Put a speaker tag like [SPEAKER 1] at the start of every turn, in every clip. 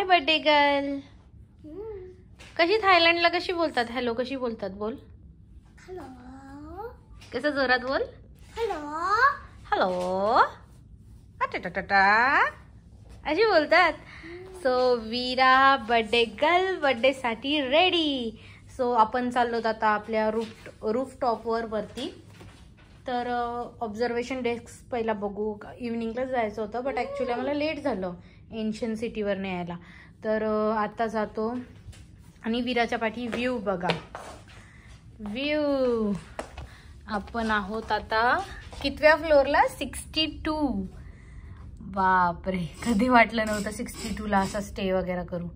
[SPEAKER 1] हाय birthday girl. कशी थायलंडला कशी बोलतात? हॅलो कशी बोलतात? बोल.
[SPEAKER 2] हॅलो.
[SPEAKER 1] कसं जोरात बोल.
[SPEAKER 2] हॅलो.
[SPEAKER 1] हॅलो अशी बोलतात. सो वीरा बर्थडे गर्ल बर्थडे साठी रेडी. सो आपण चाललो आता आपल्या रूफ टॉपवर वरती. तर ऑब्झर्वेशन डेस्क पहिला बघू. इव्हनिंगलाच जायचं होतं बट ॲक्च्युली आम्हाला लेट झालं एन्शियन सिटीवर यायला. तर आता जातो आणि वीराच्या पाठी व्ह्यू बघा. व्ह्यू. आपण आहोत आता कितव्या फ्लोअरला? 62. बापरे, कधी वाटलं नव्हतं 62ला असा स्टे वगैरे करू.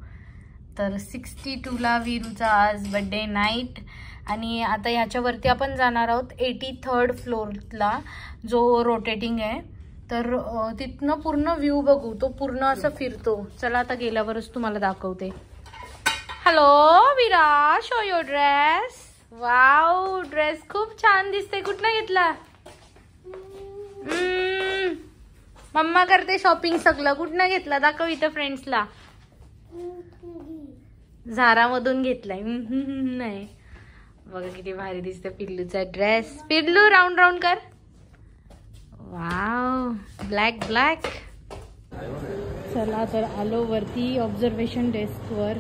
[SPEAKER 1] तर 62ला वीरूचा आज बर्थडे नाईट. आणि आता ह्याच्यावरती आपण जाणार आहोत 83rd फ्लोअरला जो रोटेटिंग आहे. तर तिथनं पूर्ण व्ह्यू बघू. तो पूर्ण असं फिरतो. चला आता गेल्यावरच तुम्हाला दाखवते. Hello Veera, show your dress. Wow, dress खूप छान दिसते. कुठनं घेतला? मम्मा करते शॉपिंग सगळं. कुठनं घेतला? दाखव इथं फ्रेंड्सला. झारामधून घेतलाय. नाही बघा किती भारी दिसते पिल्लूचा ड्रेस. पिल्लू राऊंड राऊंड कर. Wow, black black. चला तर आलो वरती ऑब्झर्वेशन डेस्क वर.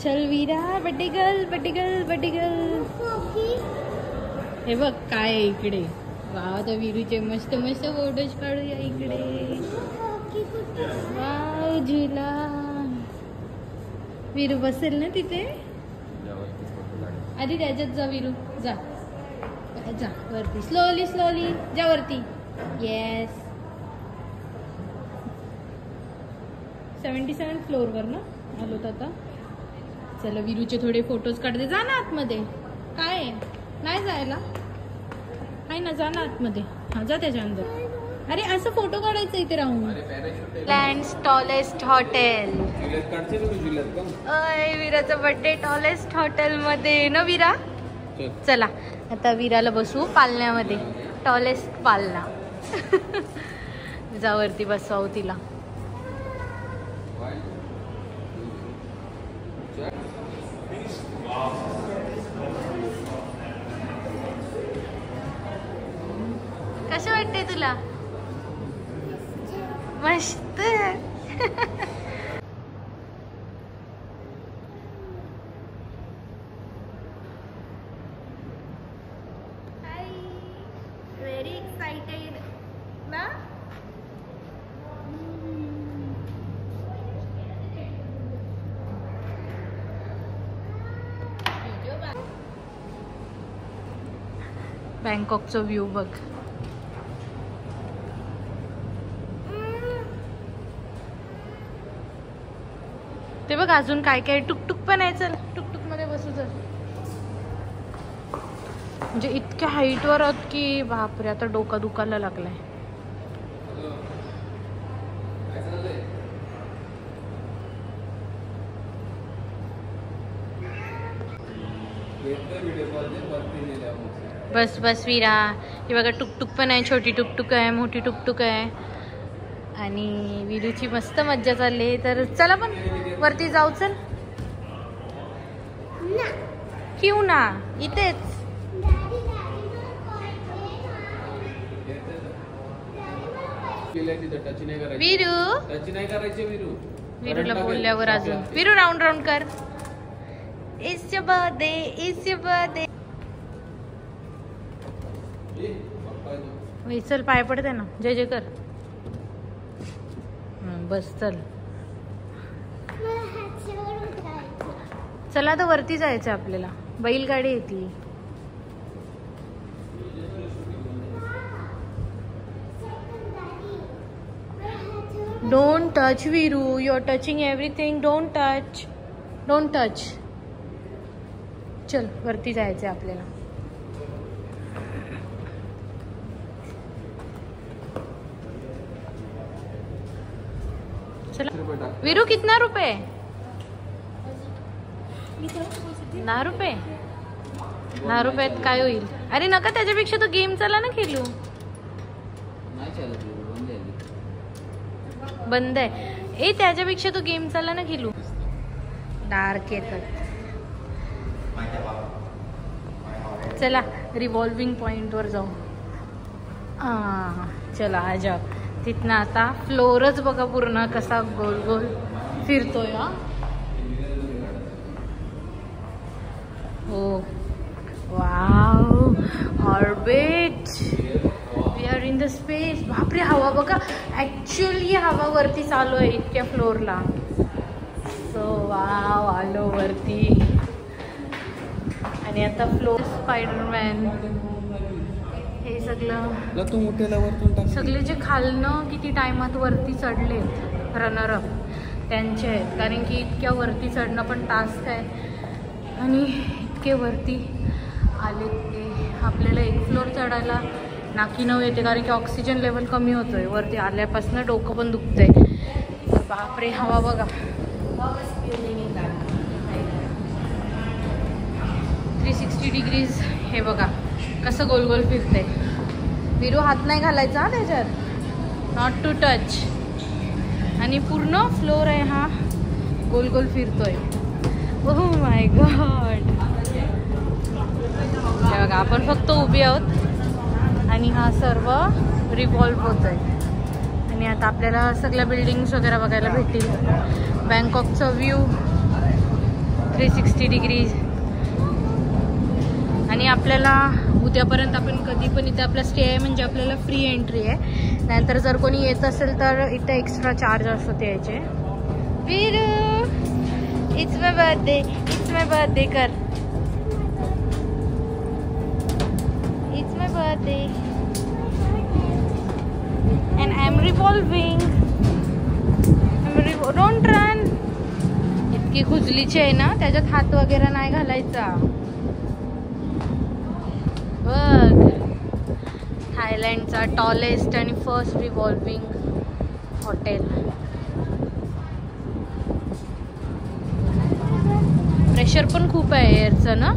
[SPEAKER 1] चल Veera, birthday girl birthday girl birthday girl. हे बघ काय आहे इकडे. वाव, तर वीरूचे मस्त मस्त फोटोज काढूया इकडे. वाव, झुला. वीरू बसेल ना तिथे. आधी त्याच्यात जा वीरू. जा जा वरती. स्लोली स्लोली जा वरती. येस. 77 फ्लोअरवर ना आलो आता. चला वीरूचे थोडे फोटोज काढते. जा ना आतमध्ये. काय आहे? नाही जायला आहे ना. जा ना आतमध्ये. हा जा त्याच्या अंदर. अरे असं फोटो काढायचं इथे राहून. Lands tallest hotel. वीराचा बर्थडे टॉलेस्ट हॉटेल मध्ये ना वीरा. चला आता वीराला बसवू पालण्यामध्ये. टॉलेस्ट पालना. जावरती बसवाव तिला. कसं वाटतंय तुला? मस्त. हाय, व्हेरी एक्साइटेड ना. बँकॉकचा व्ह्यू बघ. ते बघ अजून काय काय. टुकटुक पण आहे. चल टुकटुक मध्ये बसू. चल. म्हणजे इतक्या हाईटवर आहोत की बापरे, आता डोका दुखायला लागलाय. बस बस वीरा. हे बघा टुकटुक पण आहे. छोटी टुकटुक आहे, मोठी टुकटुक आहे. आणि वीरूची मस्त मज्जा चालली. तर चला पण वरती जाऊ. चल. क्यू ना, इथेच. वीरू, वीरूला बोलल्यावर अजून. वीरू राऊंड राऊंड कर. It's your birthday, it's your birthday. चल पाय पडते ना. जय जय कर. बस चल. चला तर वरती जायचं आपल्याला. बैलगाडी येते. Don't touch Veeru. You are touching everything. Don't touch, don't touch. चल वरती जायचंय आपल्याला. चला. वीरू कितना रुपये? 10 रुपये. 10 रुपयात काय होईल? अरे नका, त्याच्यापेक्षा तो गेम चला ना खेळू. बंद आहे. ए त्याच्यापेक्षा तो गेम चालला ना खेळू. डार्क येतात. चला रिव्हॉल्विंग पॉइंट वर जाऊ. चला आजा. तिथनं आता फ्लोरच बघा पूर्ण कसा गोल गोल फिरतोय. हो wow orbit. We are in the space. बापरे हवा बघा. ऍक्च्युअली हवा वरती चालू आहे इतक्या फ्लोरला. सो वाव आलो वरती. आणि आता फ्लोर स्पायडरमॅन हे सगळं सगळे जे खालनं किती टायमात वरती चढलेत रनरअप त्यांचे आहेत. कारण की इतक्या वरती चढणं पण टास्क आहे. आणि इतके वरती आले ते आपल्याला एक फ्लोर चढायला नाकी नऊ येते. कारण की ऑक्सिजन लेवल कमी होतोय वरती आल्यापासून. डोकं पण दुखतंय. बापरे हवा बघा. 360 डिग्रीज. हे बघा कसं गोल गोल फिरते. विरू हात नाही घालायचा त्याच्यात. Not to touch. आणि पूर्ण फ्लोर आहे हा गोल गोल फिरतोय. Oh my god. हे बघा आपण फक्त उभी आहोत आणि हा सर्व रिव्हॉल्व होतोय. आणि आता आपल्याला सगळ्या बिल्डिंग्स वगैरे बघायला भेटतील. बँकॉकचा व्ह्यू 360 डिग्रीज. आणि आपल्याला उद्यापर्यंत आपण कधी पण इथे आपला स्टे आहे म्हणजे आपल्याला फ्री एंट्री आहे. नाहीतर जर कोणी येत असेल तर इथे एक्स्ट्रा चार्ज असतो याचे. Veeru it's my birthday. It's my birthday कर. It's my birthday and I am revolving. Don't run. इतकी खुजलीची आहे ना त्याच्यात हात वगैरे नाही घालायचा. बघ थायलंडचा टॉलेस्ट आणि फर्स्ट रिव्हॉल्विंग हॉटेल. प्रेशर पण खूप आहे एअरचं ना.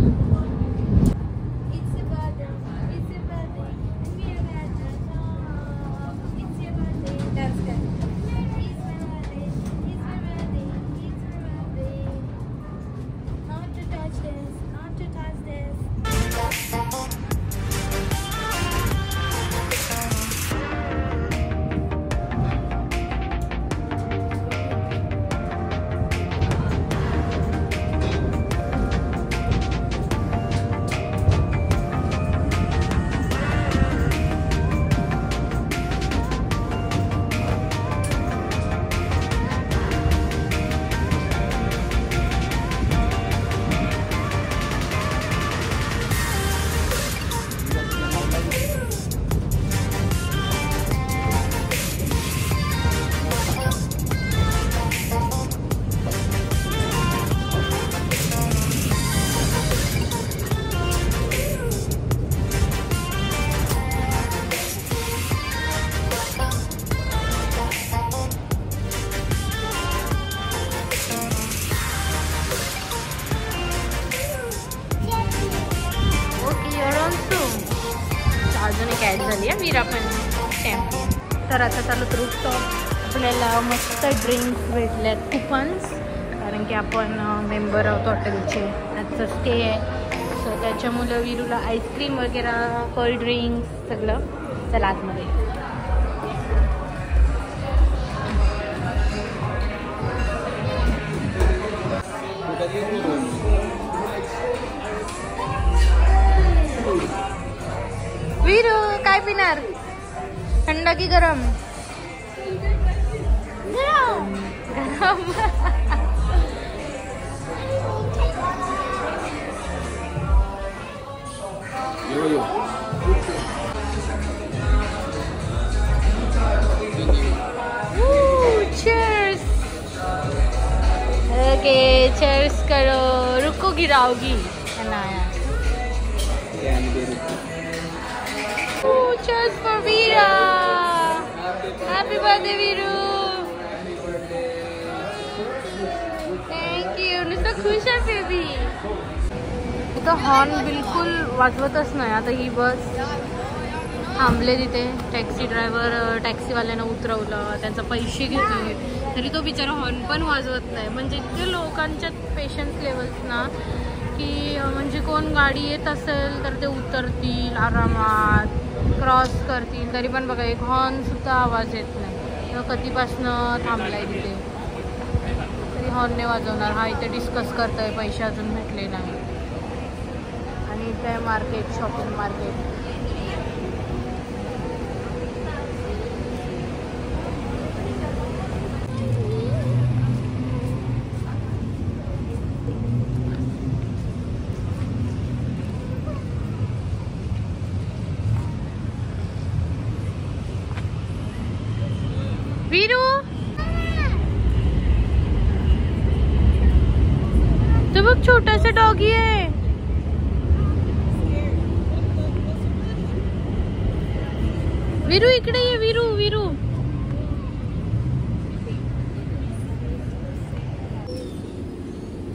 [SPEAKER 1] अजून एक ॲड झाली आहे वीरा पण चॅम्पियन. तर आता चालू रूफटॉप. आपल्याला मस्त ड्रिंक्स भेटल्यात कुपन्स. कारण की आपण मेंबर आहोत हॉटेलचे. आजचं स्टे आहे सो त्याच्यामुळं वीरूला आईस्क्रीम वगैरे कोल्ड ड्रिंक्स सगळं. चला आतमध्ये. वीरू काय पिणार? थंड की गरम? गरम. गरम. चीयर्स. ओके चीयर्स करो. रुको गिराओगी. Cheers for Veera. Happy birthday Veeru. Thank you. नुसतं खुश आहे बेबी. इथं हॉर्न बिलकुल वाजवतच नाही. आता ही बस थांबले तिथे. टॅक्सी ड्रायव्हर टॅक्सीवाल्यानं उतरवलं. त्यांचा पैसे घेतले. तरी तो बिचारा हॉर्न पण वाजवत नाही. म्हणजे इतके लोकांच्या पेशन्स लेवल्स ना की म्हणजे कोण गाडी येत असेल तर ते उतरतील आरामात, क्रॉस करतील, तरी पण बघा एक हॉर्न सुद्धा आवाज येत नाही. कधीपासनं थांबलाय तिथे तरी हॉर्न नाही वाजवणार. हा इथे डिस्कस करतोय, पैसे अजून भेटले नाही. आणि इथे मार्केट, शॉपिंग मार्केट. वीरू तो बघ छोटासा डॉगी आहे. वीरू इकडे ये. वीरू वीरू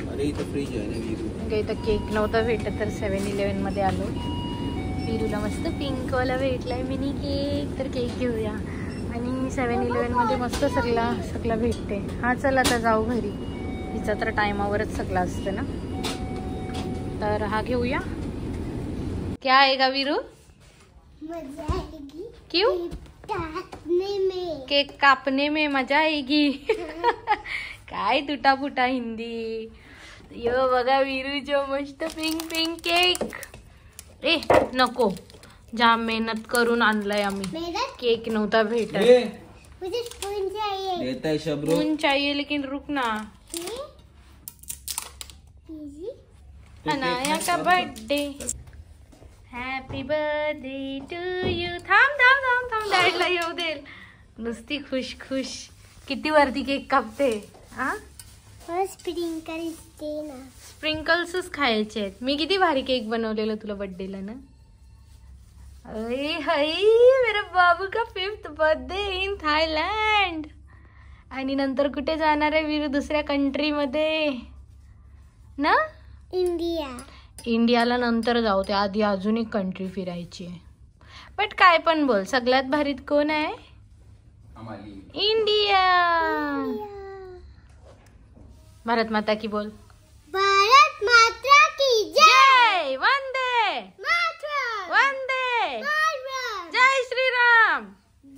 [SPEAKER 2] अरे इथं फ्रीज आहे ना वीरू.
[SPEAKER 1] इथं केक नव्हता भेटत तर 7-Eleven मध्ये आलो. वीरूला मस्त पिंक वाला भेटलाय मिनी केक, तर केक घेऊया. आणि 7-Eleven मध्ये मस्त सगळं भेटते. हा चल आता जाऊ घरी. हिचा तर टायमावरच सगळं असतं ना, तर हा घेऊया. क्या आएगा वीरू?
[SPEAKER 3] मजा आएगी.
[SPEAKER 1] क्यों?
[SPEAKER 3] काटने में.
[SPEAKER 1] केक कापने में मजा आएगी. काय तुटा फुटा हिंदी. यो बघा वीरूचं मस्त पिंक पिंक केक. ए नको, जाम मेहनत करून आणलाय आम्ही.
[SPEAKER 3] मेरा
[SPEAKER 1] केक नव्हता भेटत.
[SPEAKER 3] मुझे स्पून चाहिए.
[SPEAKER 2] देता है शबरू.
[SPEAKER 1] ऊन चाहिए लेकिन रुक ना. अनाया का birthday. Happy birthday to you. थांब थांब थांब थांब, डॅडला येऊ दे. नुसती खुश खुश. किती वरती केक कापते. हा
[SPEAKER 3] स्प्रिंकल्स दे ना.
[SPEAKER 1] स्प्रिंकल्सच खायचे आहेत. मी किती भारी केक बनवलेला तुला बर्थडेला ना. अरे हाय, मेरा बाबू का 5th बर्थडे इन थायलंड. आणि नंतर कुठे जाणार आहे वीरू? दुसऱ्या कंट्री मध्ये ना.
[SPEAKER 3] इंडिया.
[SPEAKER 1] इंडियाला नंतर जाऊ, त्या आधी अजून एक कंट्री फिरायची आहे. बट काय पण बोल, सगळ्यात भारीत कोण आहे? इंडिया. भारत माता की बोल.
[SPEAKER 3] भारत माता की
[SPEAKER 1] जय. वंदे
[SPEAKER 3] मातरम.
[SPEAKER 1] वंदे
[SPEAKER 3] मातरम.
[SPEAKER 1] जय श्रीराम.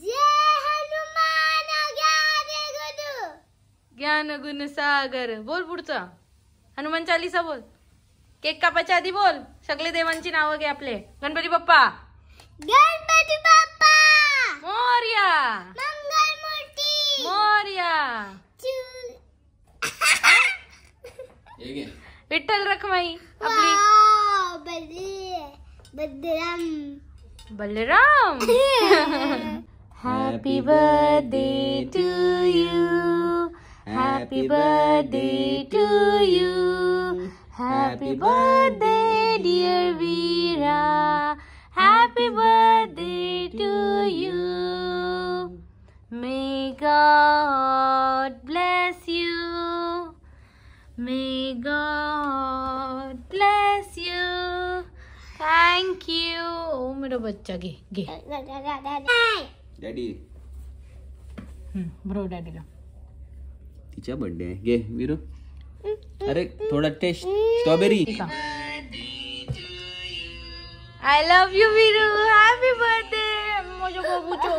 [SPEAKER 3] जय हनुमान ज्ञान गुरु.
[SPEAKER 1] ज्ञान गुण सागर. बोल पुढचा. हनुमान चालीसा बोल. केक कापायच्या आधी बोल. सगळे देवांची नावं घे आपले. गणपती बाप्पा.
[SPEAKER 3] गणपती बाप्पा.
[SPEAKER 1] मोरया.
[SPEAKER 3] मंगलमूर्ती.
[SPEAKER 1] मोरया. विठ्ठल रखमाई आपली.
[SPEAKER 3] Balram.
[SPEAKER 1] Balram. Happy birthday to you. Happy birthday to you. Happy birthday dear Veera. Happy birthday to you. May God bless you. May God bless you. Thank you. ओ मेरा बच्चा घे घे.
[SPEAKER 2] डॅडी.
[SPEAKER 1] ब्रो डॅडीला.
[SPEAKER 2] तिचा बर्थडे आहे. घे वीरू. अरे थोडा taste. Strawberry.
[SPEAKER 1] I love you Veeru. Happy birthday माझ्या बाबूचो.